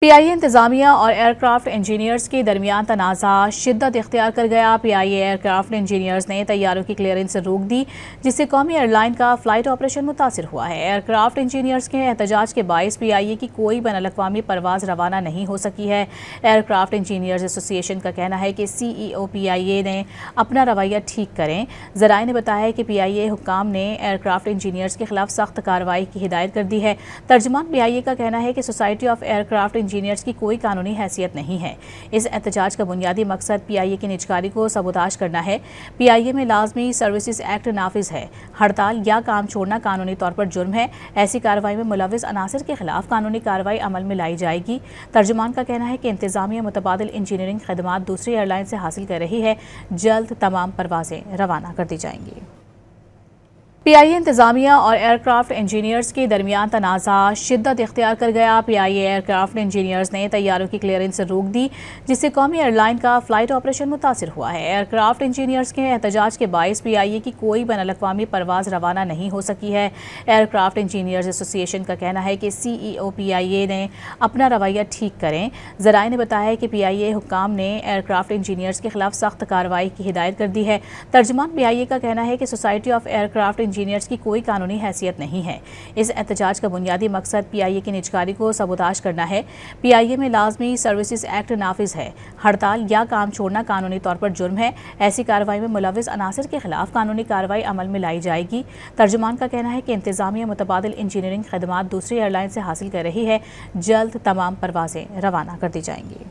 PIA इंतजामिया और aircraft engineers के दरमियान तनाज़ा शिद्दत इख्तियार कर गया। पीआईए एयरक्राफ्ट इंजीनियर्स ने तैयारों की क्लियरेंस रोक दी, जिससे कौमी एयरलाइन का फ्लाइट ऑपरेशन मुतासिर हुआ है। एयरक्राफ्ट इंजीनियर्स के एहतजाज के बायस पीआईए की कोई बैनुल-अक़वामी परवाज़ रवाना नहीं हो सकी है। एयरक्राफ्ट इंजीनियर्स एसोसिएशन का कहना है कि सीईओ पीआईए ने अपना रवैया ठीक करें। ज़राए ने बताया है कि पीआईए हुक्काम ने एयरक्राफ्ट इंजीनियर्स के खिलाफ सख्त कार्रवाई की हिदायत कर दी है। तर्जुमान पीआईए का कहना है कि सोसाइटी ऑफ एयरक्राफ्ट इंजीनियर्स की कोई कानूनी हैसियत नहीं है। इस एहतजाज का बुनियादी मकसद पीआईए की निजकारी को सबूताज करना है। पीआईए में लाजमी सर्विसेज एक्ट नाफिज है। हड़ताल या काम छोड़ना कानूनी तौर पर जुर्म है। ऐसी कार्रवाई में मुलविस अनासर के खिलाफ कानूनी कार्रवाई अमल में लाई जाएगी। तर्जुमान का कहना है कि इंतजामिया मुतबादिल इंजीनियरिंग खदमात दूसरी एयरलाइन से हासिल कर रही है। जल्द तमाम परवाजें रवाना कर दी जाएंगी। पीआईए इंतजामिया और एयरक्राफ्ट इंजीनियर्स के दरमियान तनाज़ा शिद्दत इख्तियार कर गया। पीआईए एयरक्राफ्ट इंजीनियर्स ने तैयारों की क्लियरेंस रोक दी, जिससे कौमी एयरलाइन का फ्लाइट ऑपरेशन मुतासिर हुआ है। एयरक्राफ्ट इंजीनियर्स के एहतजाज के बायस पीआईए की कोई बैनुल-अक़वामी परवाज़ रवाना नहीं हो सकी है। एयरक्राफ्ट इंजीनियर्स एसोसिएशन का कहना है कि सीईओ पीआईए ने अपना रवैया ठीक करें। ज़राए ने बताया है कि पीआईए हुक्काम ने एयरक्राफ्ट इंजीनियर्स के खिलाफ सख्त कार्रवाई की हिदायत कर दी है। तर्जुमान पीआईए का कहना है कि सोसाइटी ऑफ एयरक्राफ्ट इंजीनियर्स की कोई कानूनी हैसियत नहीं है। इस एहतजाज का बुनियादी मकसद पीआईए की निजकारी को सबूताज करना है। पीआईए में लाजमी सर्विसेज एक्ट नाफिज है। हड़ताल या काम छोड़ना कानूनी तौर पर जुर्म है। ऐसी कार्रवाई में मुलविस अनासर के खिलाफ कानूनी कार्रवाई अमल में लाई जाएगी। तर्जुमान का कहना है कि इंतजामिया मुतबादिल इंजीनियरिंग खदमात दूसरी एयरलाइन से हासिल कर रही है। जल्द तमाम परवाजें रवाना कर दी जाएंगी।